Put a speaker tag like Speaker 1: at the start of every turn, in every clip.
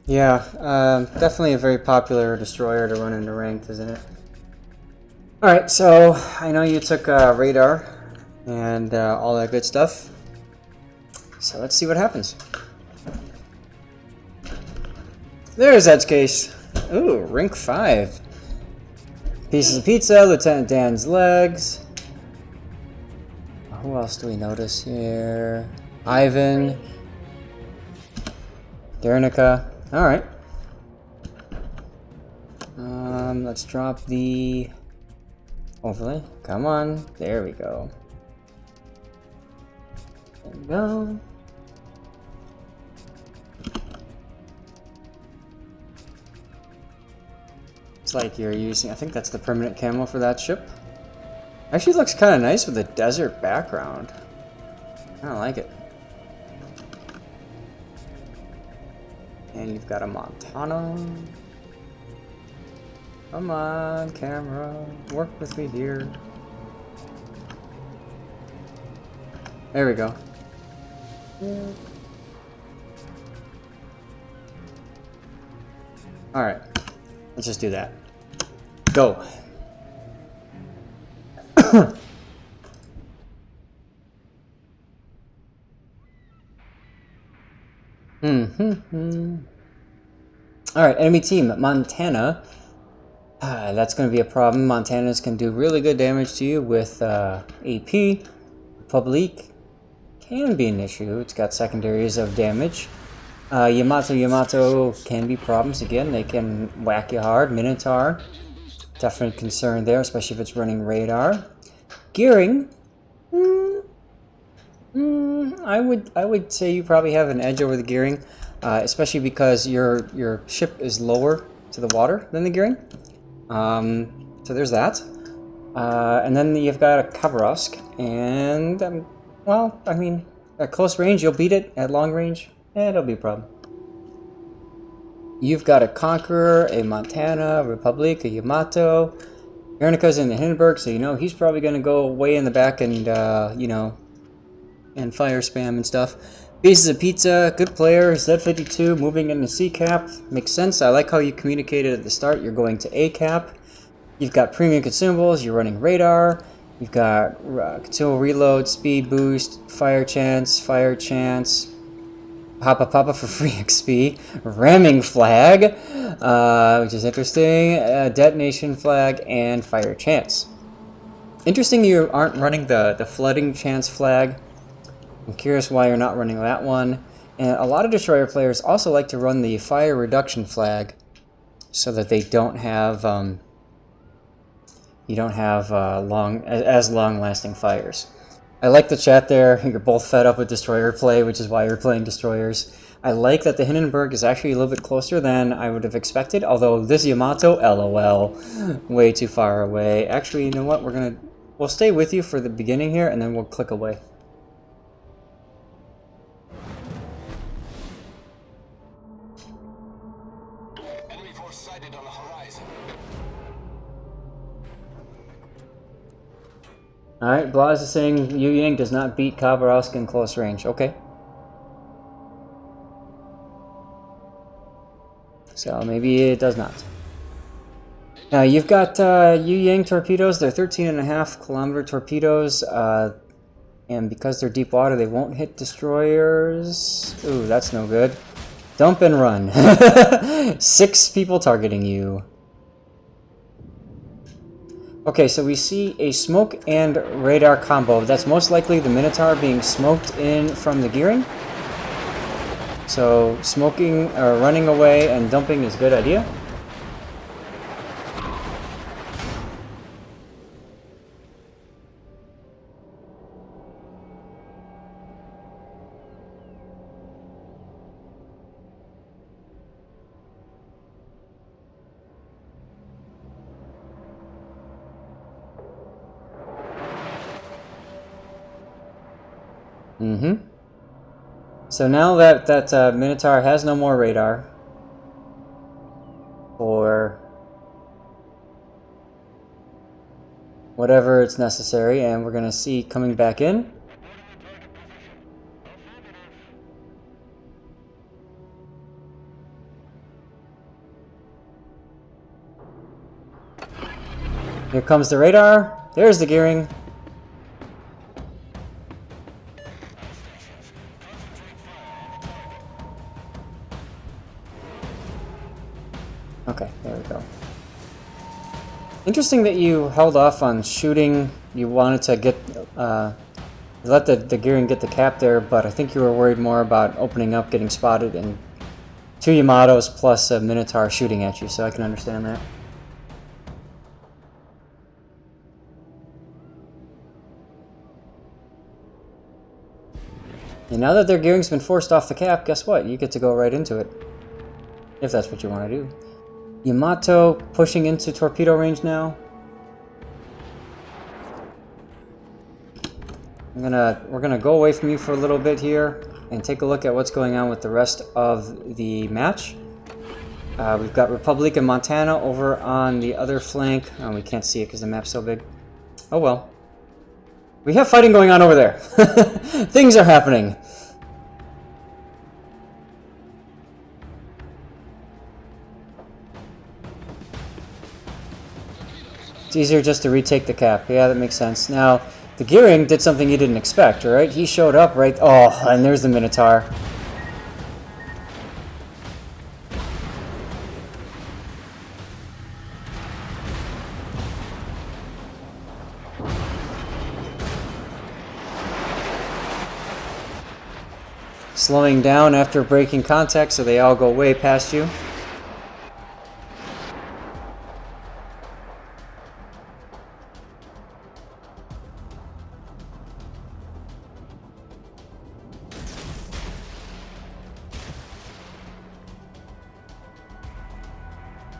Speaker 1: Yeah, definitely a very popular destroyer to run into ranked, isn't it? Alright, so I know you took radar and all that good stuff. So let's see what happens. There's Edge Case. Ooh, rank 5. Pieces of pizza, Lieutenant Dan's legs. Who else do we notice here? Ivan. Guernica. Alright. Let's drop the overlay. Come on. There we go. There we go. It's like you're using, I think that's the permanent camo for that ship. Actually looks kind of nice with a desert background. I don't like it. And you've got a Montano. Come on, camera. Work with me here. There we go. Alright. Let's just do that. Go. Alright, enemy team, Montana. That's going to be a problem. Montanas can do really good damage to you with AP. Republic can be an issue. It's got secondaries of damage. Yamato can be problems again. They can whack you hard. Minotaur, definite concern there, especially if it's running radar. Gearing, I would say you probably have an edge over the gearing, especially because your ship is lower to the water than the gearing. So there's that. And then you've got a Khabarovsk, and well, I mean, at close range you'll beat it. At long range, it'll be a problem. You've got a Conqueror, a Montana, a Republic, a Yamato. Guernica's in the Hindenburg, so you know he's probably going to go way in the back and you know, and fire spam and stuff. Pieces of Pizza, good player. Z52 moving into C cap, makes sense. I like how you communicated at the start. You're going to A cap. You've got premium consumables. You're running radar. You've got consumable reload, speed boost, fire chance, Papa for free XP, ramming flag, which is interesting, detonation flag, and fire chance. Interesting you aren't running the flooding chance flag. I'm curious why you're not running that one. And a lot of destroyer players also like to run the fire reduction flag so that they don't have as long-lasting fires. I like the chat there. You're both fed up with destroyer play, which is why you're playing destroyers. I like that the Hindenburg is actually a little bit closer than I would have expected, although this Yamato, LOL, way too far away. Actually, you know what? We'll stay with you for the beginning here, and then we'll click away.
Speaker 2: Enemy force sighted on the horizon.
Speaker 1: Alright, Blaz is saying YueYang does not beat Khabarovsk in close range. Okay. So maybe it does not. Now you've got YueYang torpedoes. They're 13.5-kilometer torpedoes. And because they're deep water, they won't hit destroyers. Ooh, that's no good. Dump and run. 6 people targeting you. Okay, so we see a smoke and radar combo. That's most likely the Minotaur being smoked in from the gearing. So smoking or running away and dumping is a good idea. So now that Minotaur has no more radar for whatever it's necessary, and we're gonna see coming back in. Here comes the radar. There's the gearing. Okay, there we go. Interesting that you held off on shooting. You wanted to get let the gearing get the cap there, but I think you were worried more about opening up, getting spotted, and 2 Yamatos plus a Minotaur shooting at you, so I can understand that. And now that their gearing's been forced off the cap, guess what? You get to go right into it. If that's what you want to do. Yamato pushing into torpedo range now. We're gonna go away from you for a little bit here and take a look at what's going on with the rest of the match. We've got Republic and Montana over on the other flank. Oh, we can't see it because the map's so big. Oh well. We have fighting going on over there. Things are happening. It's easier just to retake the cap. Yeah, that makes sense. Now, the gearing did something you didn't expect, right? He showed up right... Oh, and there's the Minotaur. Slowing down after breaking contact, so they all go way past you.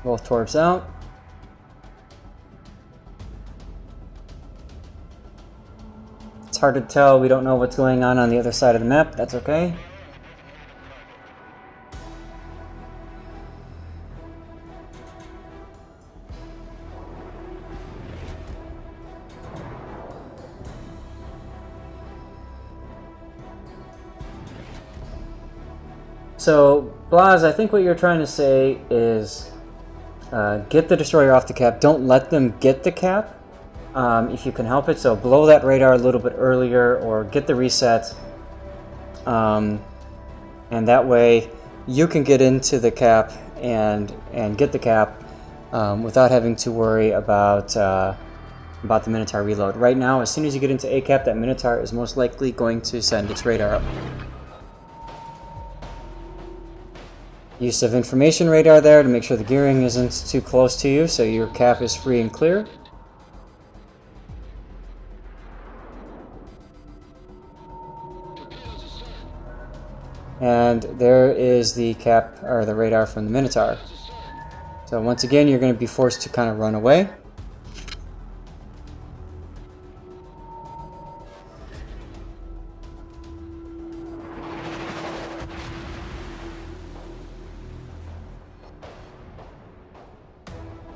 Speaker 1: Both torps out. It's hard to tell. We don't know what's going on the other side of the map. That's okay. So, Blaz, I think what you're trying to say is get the destroyer off the cap. Don't let them get the cap if you can help it. So blow that radar a little bit earlier or get the reset. And that way you can get into the cap and get the cap without having to worry about the Minotaur reload. Right now, as soon as you get into A cap, that Minotaur is most likely going to send its radar up. Use of information radar there to make sure the gearing isn't too close to you, so your cap is free and clear. And there is the cap, or the radar from the Minotaur. So once again, you're going to be forced to kind of run away.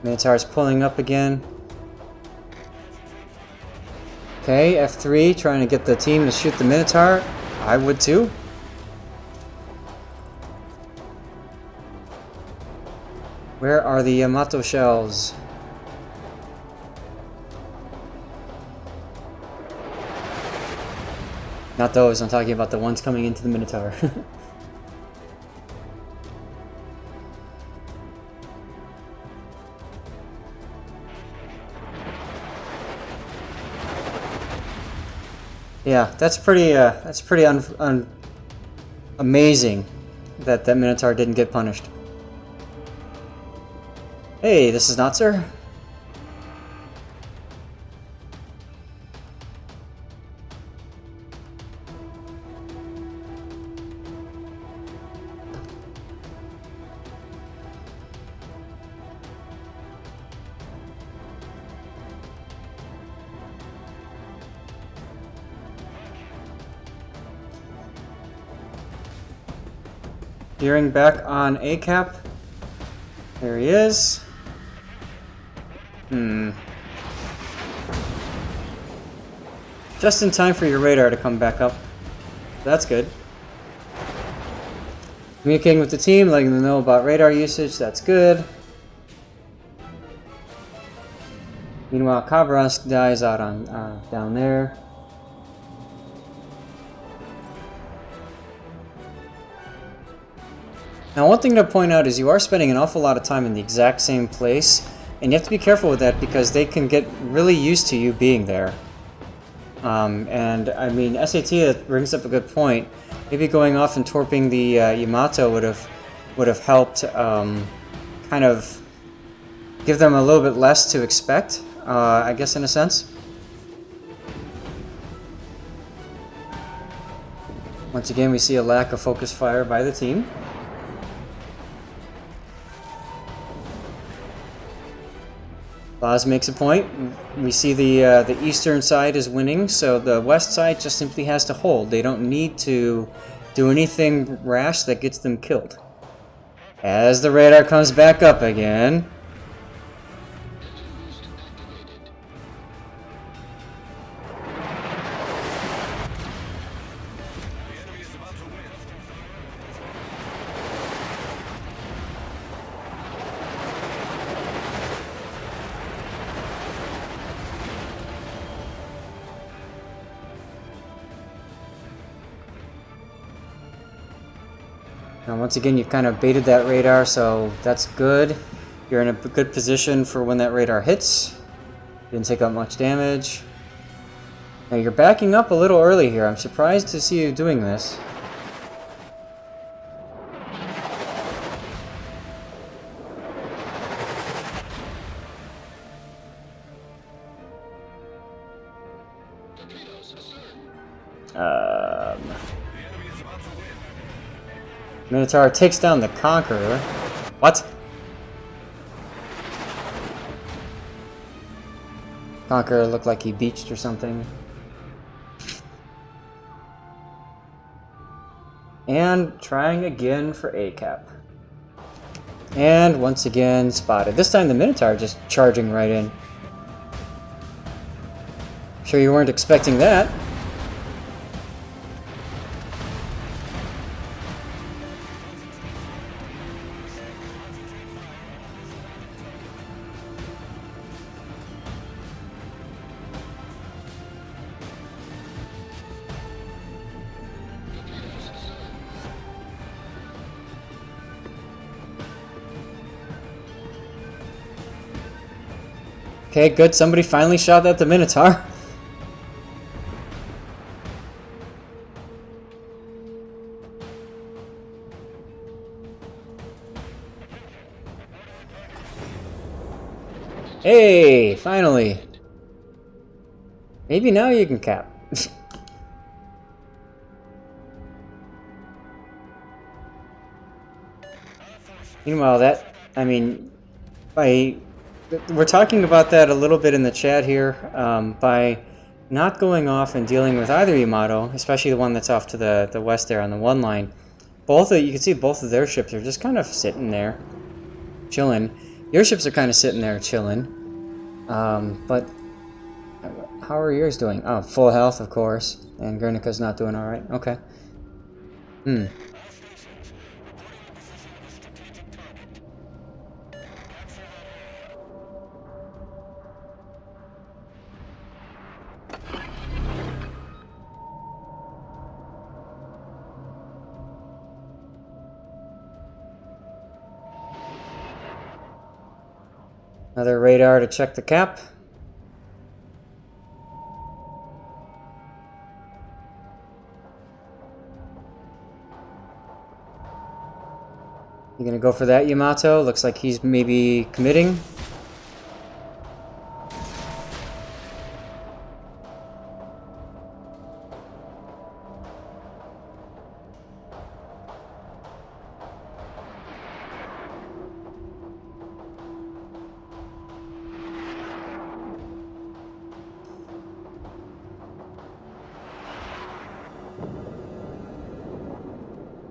Speaker 1: Minotaur's pulling up again. Okay, F3 trying to get the team to shoot the Minotaur. I would too. Where are the Yamato shells? Not those, I'm talking about the ones coming into the Minotaur. Yeah, that's pretty amazing that that Minotaur didn't get punished. Hey, this is not, sir. Gearing back on A cap. There he is. Just in time for your radar to come back up. That's good. Communicating with the team, letting them know about radar usage. That's good. Meanwhile, Khabarovsk dies out on down there. Now, one thing to point out is you are spending an awful lot of time in the exact same place, and you have to be careful with that because they can get really used to you being there. And I mean, SAT brings up a good point. Maybe going off and torping the Yamato would have helped kind of give them a little bit less to expect, I guess, in a sense. Once again, we see a lack of focus fire by the team. Laz makes a point. We see the eastern side is winning, so the west side just simply has to hold. They don't need to do anything rash that gets them killed. As the radar comes back up again. Now, once again, you've kind of baited that radar, so that's good. You're in a good position for when that radar hits. Didn't take up much damage. Now, you're backing up a little early here. I'm surprised to see you doing this. Minotaur takes down the Conqueror. What? Conqueror looked like he beached or something. And trying again for A cap. And once again spotted. This time the Minotaur just charging right in. Sure you weren't expecting that. Okay, good. Somebody finally shot at the Minotaur. Hey, finally. Maybe now you can cap. Meanwhile, we're talking about that a little bit in the chat here. By not going off and dealing with either Yamato, especially the one that's off to the west there on the one line, you can see both of their ships are just kind of sitting there, chilling. Your ships are kind of sitting there chilling. But how are yours doing? Oh, full health, of course. And Guernica's not doing all right. Okay. Another radar to check the cap. You gonna go for that, Yamato? Looks like he's maybe committing.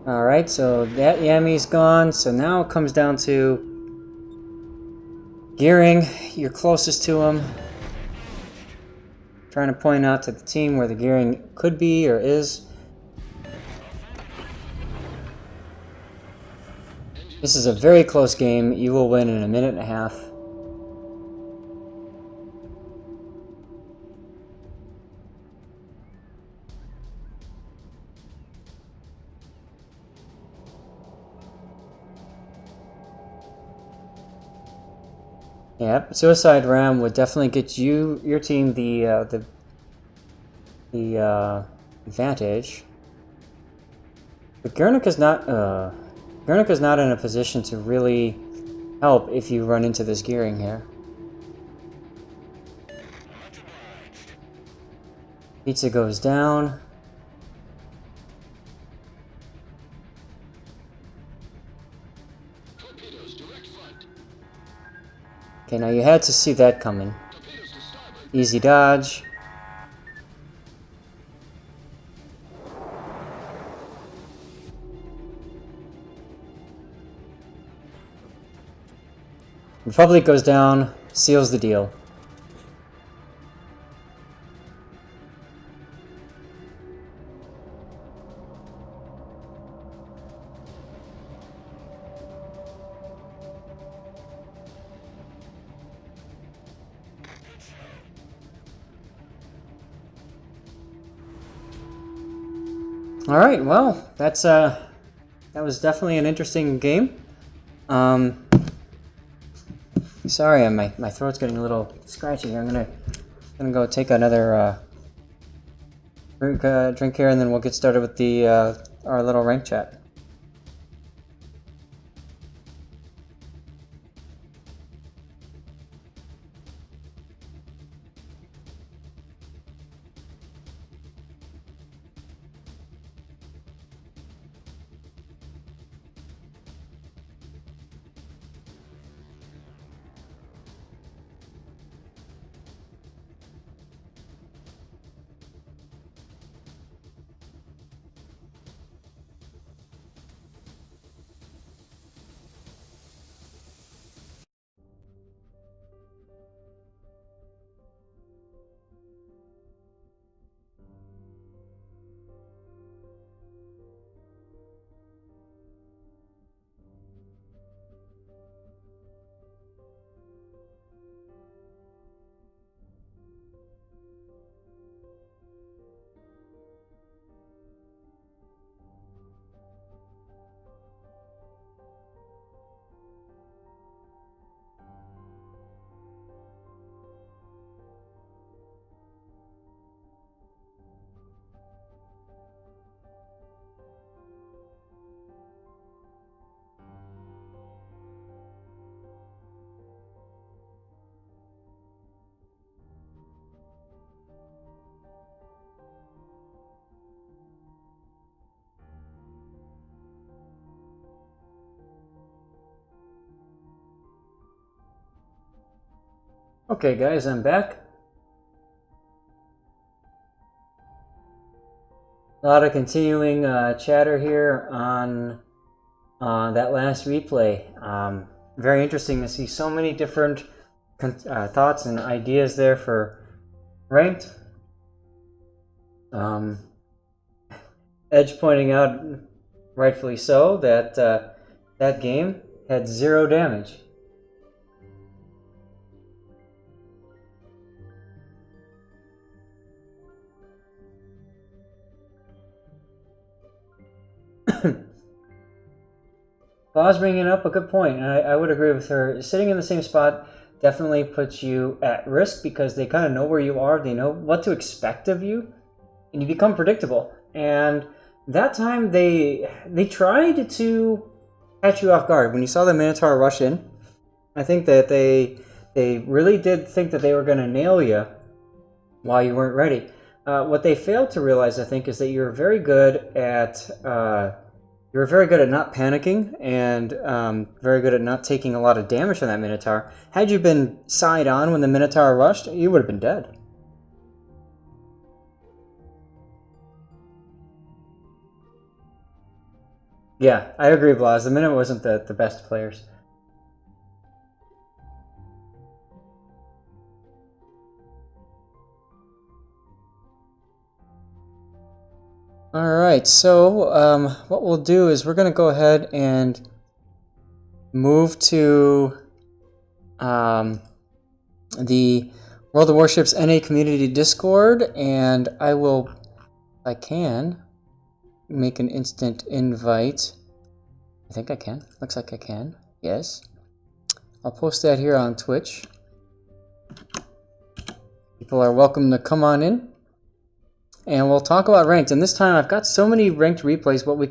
Speaker 1: Alright, so that Yami's gone, so now it comes down to gearing. You're closest to him. Trying to point out to the team where the gearing could be or is. This is a very close game. You will win in a minute and a half. Yep, Suicide Ram would definitely get your team the advantage. But Guernica's not in a position to really help if you run into this gearing here. Pizza goes down. Okay, now you had to see that coming. Easy dodge. Republic goes down, seals the deal. All right, well, that was definitely an interesting game. Sorry, my throat's getting a little scratchy here. I'm gonna go take another drink here, and then we'll get started with the our little rank chat. Okay, guys, I'm back. A lot of continuing chatter here on that last replay. Very interesting to see so many different thoughts and ideas there for ranked. Edge pointing out, rightfully so, that that game had 0 damage. Paul's bringing up a good point, and I would agree with her. Sitting in the same spot definitely puts you at risk because they kind of know where you are, they know what to expect of you, and you become predictable. And that time they tried to catch you off guard. When you saw the Minotaur rush in, I think that they really did think that they were going to nail you while you weren't ready. What they failed to realize, I think, is that you're very good at not panicking and very good at not taking a lot of damage from that Minotaur. Had you been side on when the Minotaur rushed, you would have been dead. Yeah, I agree, Blas. The Minotaur wasn't the best players. Alright, so what we'll do is we're going to go ahead and move to the World of Warships NA Community Discord, and I will, if I can, make an instant invite. I think I can. Looks like I can. Yes. I'll post that here on Twitch. People are welcome to come on in. And we'll talk about ranked. And this time I've got so many ranked replays. What we